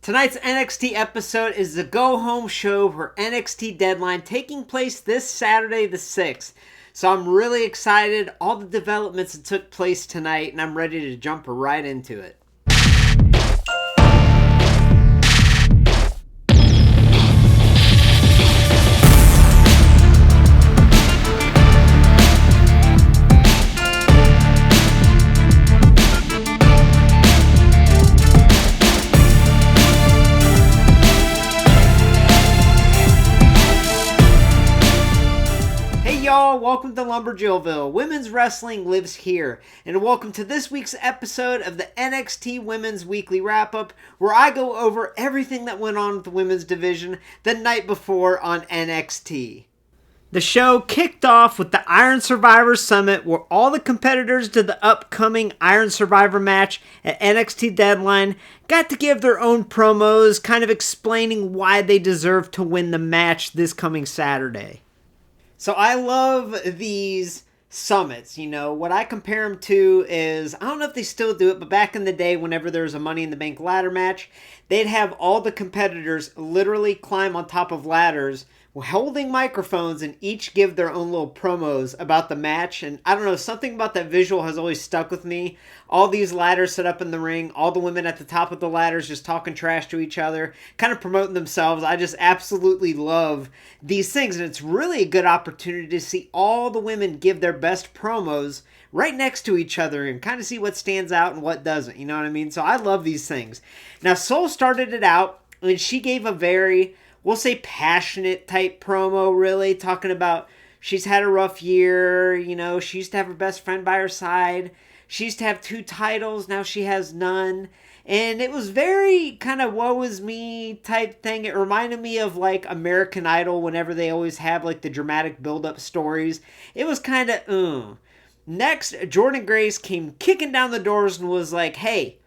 Tonight's NXT episode is the go-home show for NXT Deadline, taking place this Saturday the 6th. So I'm really excited, all the developments that took place tonight, and I'm ready to jump right into it. Y'all, welcome to LumberJillville. Women's wrestling lives here, and welcome to this week's episode of the NXT Women's Weekly Wrap-Up, where I go over everything that went on with the women's division the night before on NXT. The show kicked off with the Iron Survivor Summit, where all the competitors to the upcoming Iron Survivor match at NXT Deadline got to give their own promos, kind of explaining why they deserve to win the match this coming Saturday. So I love these summits. You know, what I compare them to is, I don't know if they still do it, but back in the day, whenever there was a Money in the Bank ladder match, they'd have all the competitors literally climb on top of ladders holding microphones and each give their own little promos about the match. And I don't know, something about that visual has always stuck with me. All these ladders set up in the ring, all the women at the top of the ladders just talking trash to each other, kind of promoting themselves. I just absolutely love these things, and it's really a good opportunity to see all the women give their best promos right next to each other and kind of see what stands out and what doesn't, you know what I mean? So I love these things. Now, Soul started it out, and she gave a very, we'll say, passionate type promo, really, talking about she's had a rough year, you know, she used to have her best friend by her side, she used to have 2 titles, now she has none, and it was very kind of woe is me type thing. It reminded me of like American Idol, whenever they always have like the dramatic build-up stories. It was kind of, Next, Jordynne Grace came kicking down the doors and was like, hey,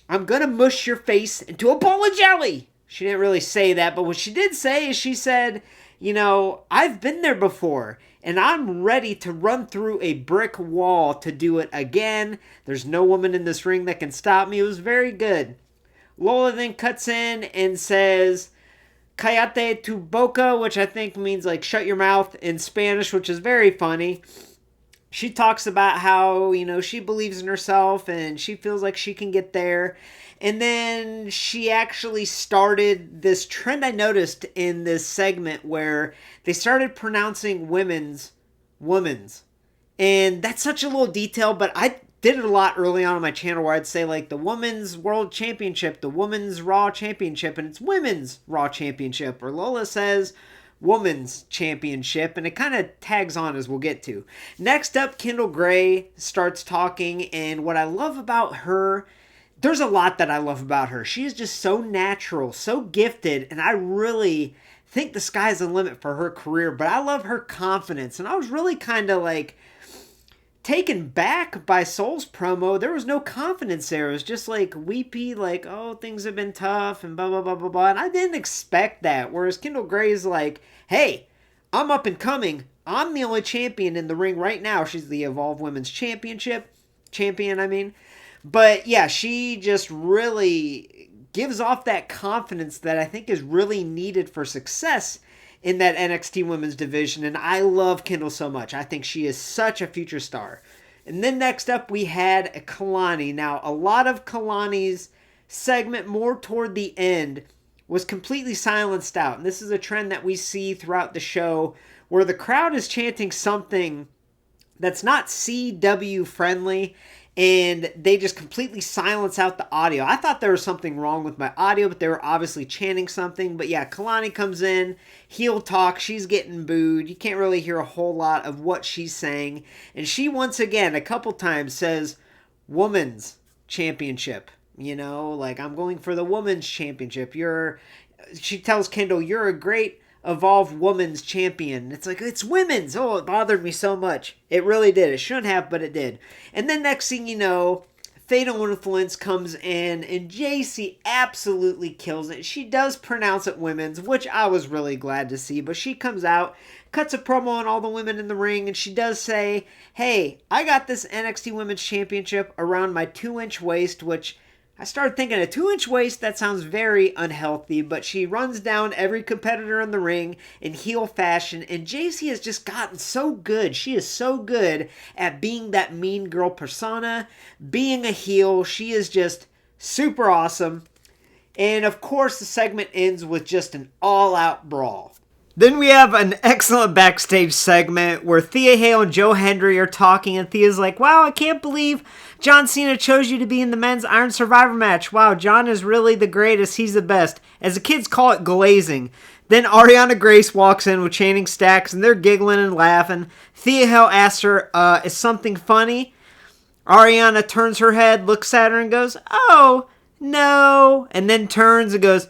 I'm gonna mush your face into a ball of jelly. She didn't really say that, but what she did say is she said, you know, I've been there before, and I'm ready to run through a brick wall to do it again. There's no woman in this ring that can stop me. It was very good. Lola then cuts in and says, Cállate tu boca, which I think means like shut your mouth in Spanish, which is very funny. She talks about how, you know, she believes in herself and she feels like she can get there. And then she actually started this trend I noticed in this segment where they started pronouncing women's. And that's such a little detail, but I did it a lot early on my channel where I'd say like the Women's World Championship, the Women's Raw Championship, and it's Women's Raw Championship. Or Lola says Women's Championship, and it kind of tags on as we'll get to. Next up, Kendal Gray starts talking, and what I love about her, there's a lot that I love about her. She is just so natural, so gifted, and I really think the sky's the limit for her career, but I love her confidence, and I was really kind of like taken back by Soul's promo. There was no confidence there. It was just like weepy, like, oh, things have been tough and blah, blah, blah, blah, blah. And I didn't expect that. Whereas Kendal Gray's like, hey, I'm up and coming. I'm the only champion in the ring right now. She's the Evolve Women's champion, I mean. But yeah, she just really gives off that confidence that I think is really needed for success in that NXT women's division, and I love Kendal so much. I think she is such a future star. And then next up we had Kalani. Now, a lot of Kalani's segment more toward the end was completely silenced out. And this is a trend that we see throughout the show where the crowd is chanting something that's not CW friendly, and they just completely silence out the audio. I thought there was something wrong with my audio, but they were obviously chanting something. But yeah, Kalani comes in, heel talk, she's getting booed. You can't really hear a whole lot of what she's saying. And she once again, a couple times, says, Women's Championship. You know, like, I'm going for the Women's Championship. She tells Kendal, you're a great Evolve Women's Champion. It's like, it's women's. Oh, it bothered me so much. It really did. It shouldn't have, but it did. And then next thing you know, Fatal Influence comes in, and JC absolutely kills it. She does pronounce it women's, which I was really glad to see, but she comes out, cuts a promo on all the women in the ring, and she does say, hey, I got this NXT Women's Championship around my 2-inch waist, which I started thinking a 2-inch waist, that sounds very unhealthy, but she runs down every competitor in the ring in heel fashion, and JC has just gotten so good. She is so good at being that mean girl persona, being a heel. She is just super awesome. And of course, the segment ends with just an all-out brawl. Then we have an excellent backstage segment where Thea Hale and Joe Hendry are talking, and Thea's like, wow, I can't believe John Cena chose you to be in the men's Iron Survivor match. Wow, John is really the greatest. He's the best. As the kids call it, glazing. Then Arianna Grace walks in with Channing Stacks, and they're giggling and laughing. Thea Hale asks her, is something funny? Arianna turns her head, looks at her, and goes, oh, no. And then turns and goes,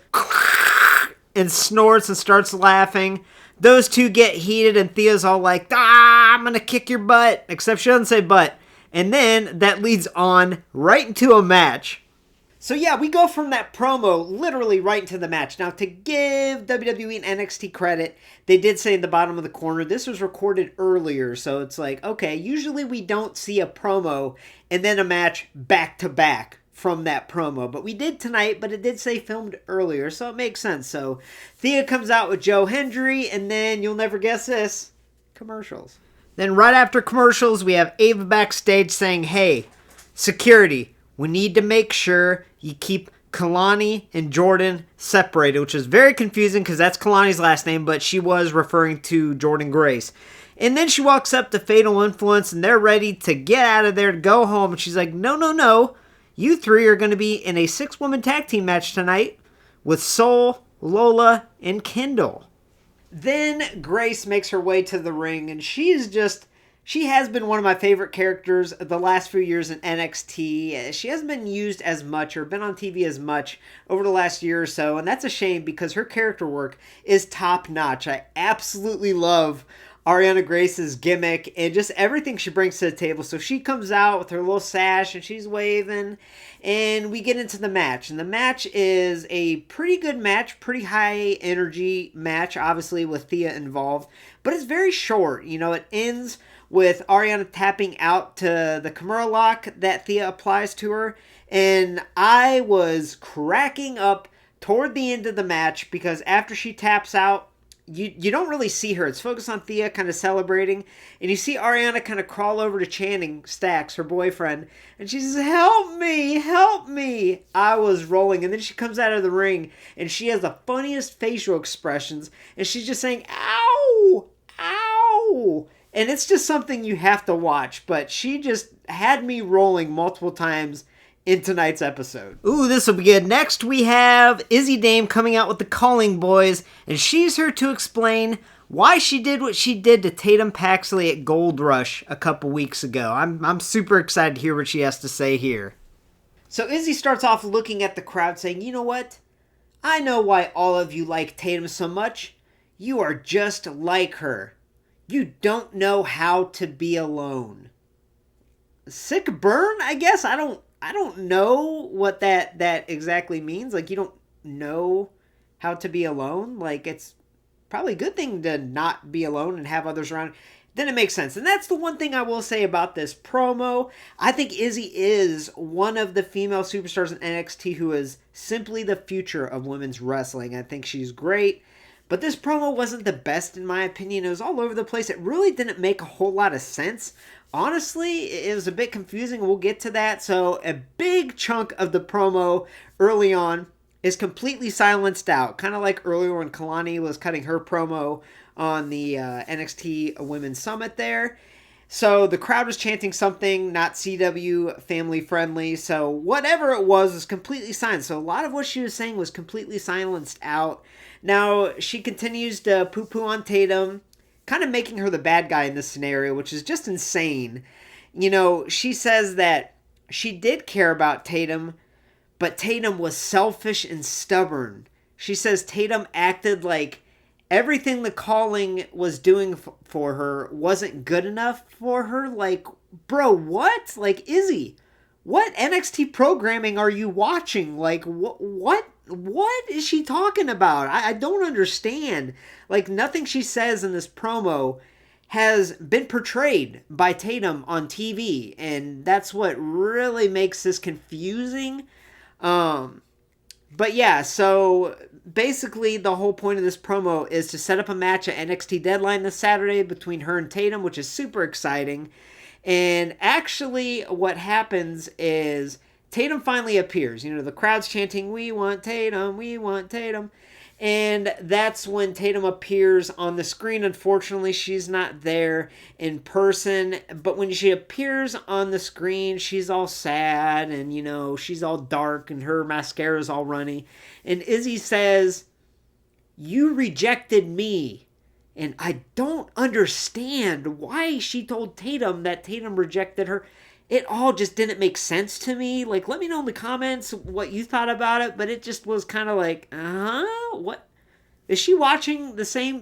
and snorts and starts laughing. Those two get heated, and Thea's all like, I'm gonna kick your butt. Except she doesn't say butt. And then that leads on right into a match. So yeah, we go from that promo literally right into the match. Now, to give WWE and NXT credit, they did say in the bottom of the corner, this was recorded earlier. So it's like, okay, usually we don't see a promo and then a match back to back from that promo, but we did tonight, but it did say filmed earlier, so it makes sense. So Thea comes out with Joe Hendry, and then you'll never guess this, commercials. Then right after commercials, we have Ava backstage saying, hey, security, we need to make sure you keep Kalani and Jordan separated, which is very confusing because that's Kalani's last name, but she was referring to Jordan Grace. And then she walks up to Fatal Influence, and they're ready to get out of there to go home, and she's like, no. You three are going to be in a 6-woman tag team match tonight with Soul, Lola, and Kendal. Then Grace makes her way to the ring, and she has been one of my favorite characters the last few years in NXT. She hasn't been used as much or been on TV as much over the last year or so, and that's a shame because her character work is top notch. I absolutely love Arianna Grace's gimmick and just everything she brings to the table. So she comes out with her little sash and she's waving, and we get into the match. And the match is a pretty good match, pretty high energy match, obviously with Thea involved, but it's very short. You know, it ends with Arianna tapping out to the Kimura lock that Thea applies to her, and I was cracking up toward the end of the match because after she taps out, you don't really see her. It's focused on Thea kind of celebrating, and you see Arianna kind of crawl over to Channing Stacks, her boyfriend, and she says, help me. I was rolling, and then she comes out of the ring, and she has the funniest facial expressions, and she's just saying, ow, and it's just something you have to watch, but she just had me rolling multiple times in tonight's episode. Ooh, this will be good. Next, we have Izzi Dame coming out with the Calling Boys, and she's here to explain why she did what she did to Tatum Paxley at Gold Rush a couple weeks ago. I'm super excited to hear what she has to say here. So Izzi starts off looking at the crowd saying, you know what? I know why all of you like Tatum so much. You are just like her. You don't know how to be alone. Sick burn, I guess? I don't know what that exactly means. Like, you don't know how to be alone. Like, it's probably a good thing to not be alone and have others around. Then it makes sense. And that's the one thing I will say about this promo. I think Izzi is one of the female superstars in NXT who is simply the future of women's wrestling. I think she's great. But this promo wasn't the best in my opinion. It was all over the place. It really didn't make a whole lot of sense. Honestly, it was a bit confusing. We'll get to that. So a big chunk of the promo early on is completely silenced out. Kind of like earlier when Kalani was cutting her promo on the NXT Women's Summit there. So the crowd was chanting something not CW family friendly. So whatever it was completely silenced. So a lot of what she was saying was completely silenced out. Now she continues to poo-poo on Tatum, kind of making her the bad guy in this scenario, which is just insane. You know, she says that she did care about Tatum, but Tatum was selfish and stubborn. She says Tatum acted like everything the Calling was doing for her wasn't good enough for her. Like, bro, what? Like, Izzi, what NXT programming are you watching? Like, what is she talking about? I don't understand. Like, nothing she says in this promo has been portrayed by Tatum on TV, and that's what really makes this confusing. But yeah, so basically the whole point of this promo is to set up a match at NXT Deadline this Saturday between her and Tatum, which is super exciting. And actually what happens is Tatum finally appears. You know, the crowd's chanting, "We want Tatum, we want Tatum." And that's when Tatum appears on the screen. Unfortunately, she's not there in person. But when she appears on the screen, she's all sad and, you know, she's all dark and her mascara's all runny. And Izzi says, "You rejected me." And I don't understand why she told Tatum that Tatum rejected her. It all just didn't make sense to me. Like, let me know in the comments what you thought about it, but it just was kind of like, what? Is she watching the same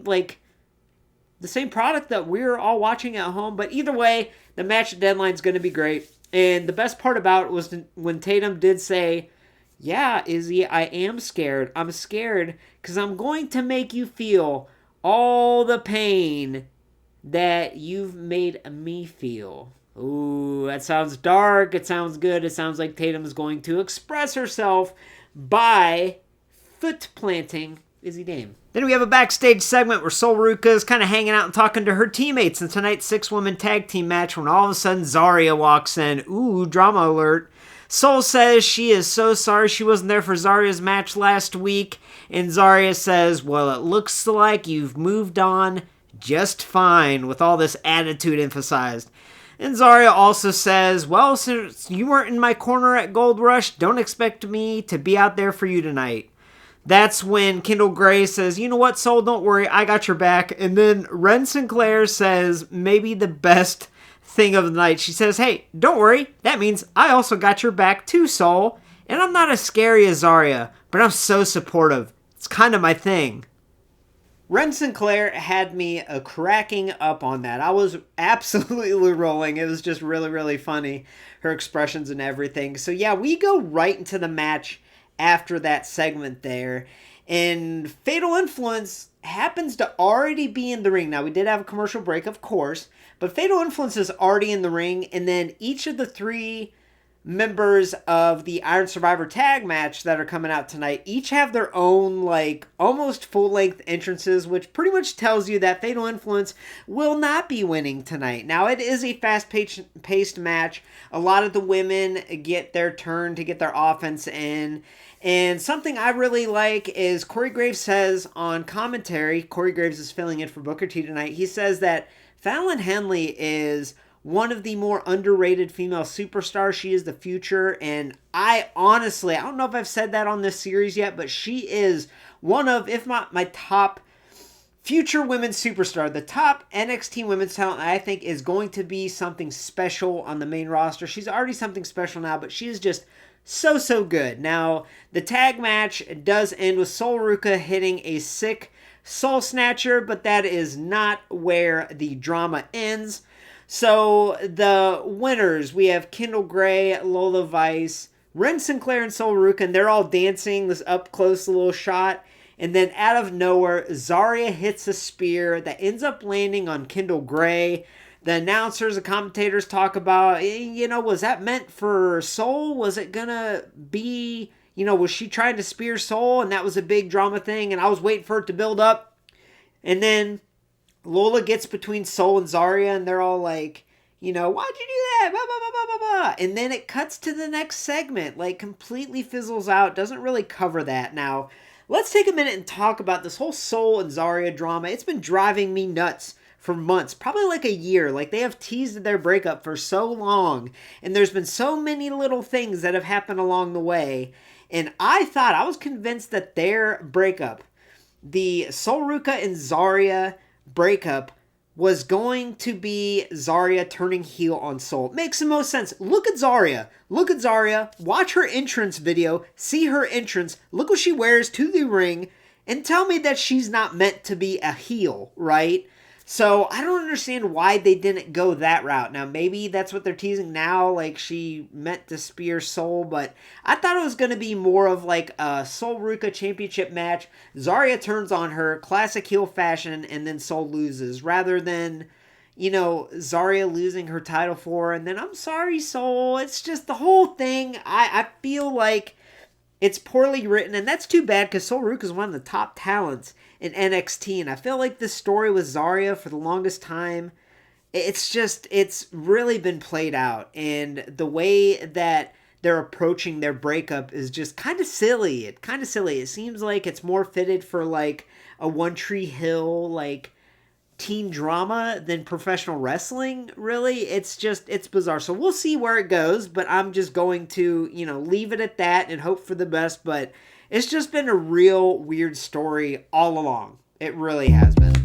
product that we're all watching at home? But either way, the match at Deadline is going to be great. And the best part about it was when Tatum did say, "Yeah, Izzy, I am scared. I'm scared because I'm going to make you feel all the pain that you've made me feel." Ooh, that sounds dark. It sounds good. It sounds like Tatum's going to express herself by foot planting Izzy Dame. Then we have a backstage segment where Ruca is kind of hanging out and talking to her teammates in tonight's 6-woman tag team match when all of a sudden Zarya walks in. Ooh, drama alert. Sol says she is so sorry she wasn't there for Zarya's match last week. And Zarya says, "Well, it looks like you've moved on just fine," with all this attitude emphasized. And Zarya also says, "Well, since you weren't in my corner at Gold Rush, don't expect me to be out there for you tonight." That's when Kendal Gray says, "You know what, Sol, don't worry, I got your back." And then Ren Sinclair says maybe the best thing of the night. She says, "Hey, don't worry, that means I also got your back too, Sol. And I'm not as scary as Zarya, but I'm so supportive. It's kind of my thing." Ren Sinclair had me cracking up on that. I was absolutely rolling. It was just really, really funny. Her expressions and everything. So yeah, we go right into the match after that segment there. And Fatal Influence happens to already be in the ring. Now, we did have a commercial break, of course. But Fatal Influence is already in the ring. And then each of the 3 members of the Iron Survivor tag match that are coming out tonight each have their own, like, almost full-length entrances, which pretty much tells you that Fatal Influence will not be winning tonight. Now, it is a fast-paced match. A lot of the women get their turn to get their offense in. And something I really like is Corey Graves says on commentary, Corey Graves is filling in for Booker T tonight, he says that Fallon Henley is one of the more underrated female superstars. She is the future, and I honestly, I don't know if I've said that on this series yet, but she is one of, if not my top future women's superstar. The top NXT women's talent, I think, is going to be something special on the main roster. She's already something special now, but she is just so good. Now, the tag match does end with Ruca hitting a sick Soul Snatcher, but that is not where the drama ends. So, the winners, we have Kendal Gray, Lola Vice, Ren Sinclair, and Ruca, and they're all dancing, this up-close little shot. And then, out of nowhere, Zarya hits a spear that ends up landing on Kendal Gray. The announcers, the commentators talk about, you know, was that meant for Soul? Was it gonna be, you know, was she trying to spear Soul? And that was a big drama thing, and I was waiting for it to build up. And then Lola gets between Soul and Zarya, and they're all like, you know, "Why'd you do that? Blah, blah, blah, blah, blah, blah." And then it cuts to the next segment, like completely fizzles out, doesn't really cover that. Now, let's take a minute and talk about this whole Soul and Zarya drama. It's been driving me nuts for months, probably like a year. Like, they have teased their breakup for so long, and there's been so many little things that have happened along the way. And I was convinced that their breakup, the Ruca and Zarya breakup, was going to be Zarya turning heel on Soul. Makes the most sense. Look at Zarya. Watch her entrance video. See her entrance. Look what she wears to the ring. And tell me that she's not meant to be a heel, right? So I don't understand why they didn't go that route. Now, maybe that's what they're teasing now, like she meant to spear Soul, but I thought it was going to be more of like a Ruca championship match. Zarya turns on her, classic heel fashion, and then Soul loses, rather than, you know, Zarya losing her title for her, and then, "I'm sorry, Soul." It's just the whole thing. I feel like It's poorly written, and that's too bad because Ruca is one of the top talents in NXT, and I feel like this story with Zarya for the longest time, it's really been played out, and the way that they're approaching their breakup is just kind of silly. It seems like it's more fitted for like a One Tree Hill like teen drama than professional wrestling, really. It's bizarre. So we'll see where it goes, but I'm just going to, leave it at that and hope for the best. But it's just been a real weird story all along. It really has been.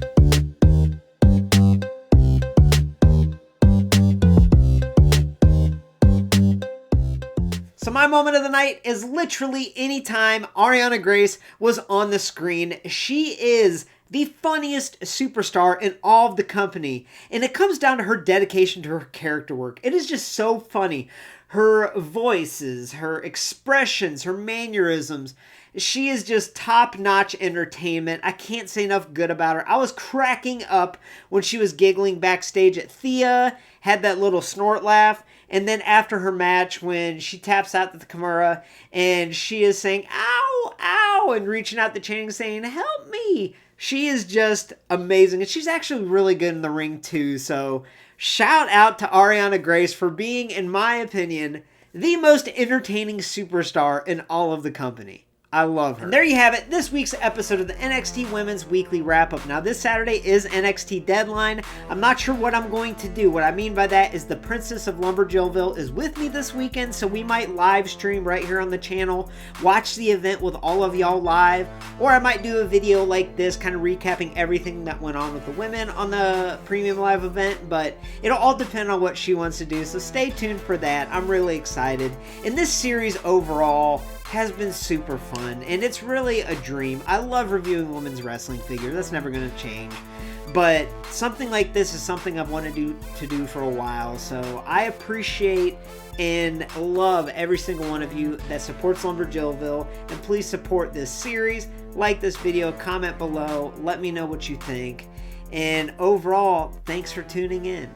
So my moment of the night is literally anytime Arianna Grace was on the screen. She is the funniest superstar in all of the company, and it comes down to her dedication to her character work. It is just so funny. Her voices, her expressions, her mannerisms. She is just top-notch entertainment. I can't say enough good about her. I was cracking up when she was giggling backstage at Thea, had that little snort laugh, and then after her match when she taps out the Kimura and she is saying, ow, ow, and reaching out the chain saying, help me. She is just amazing, and she's actually really good in the ring too, so shout out to Arianna Grace for being, in my opinion, the most entertaining superstar in all of the company. I love her. And there you have it, this week's episode of the NXT Women's Weekly Wrap-Up. Now, this Saturday is NXT Deadline. I'm not sure what I'm going to do. What I mean by that is the Princess of LumberJillville is with me this weekend, so we might live stream right here on the channel, watch the event with all of y'all live, or I might do a video like this, kind of recapping everything that went on with the women on the Premium Live event, but it'll all depend on what she wants to do, so stay tuned for that. I'm really excited. And this series overall has been super fun, and it's really a dream. I love reviewing women's wrestling figures. That's never going to change. But something like this is something I've wanted to do for a while, so I appreciate and love every single one of you that supports LumberJillville, and please support this series. Like this video, comment below, let me know what you think, and overall, thanks for tuning in.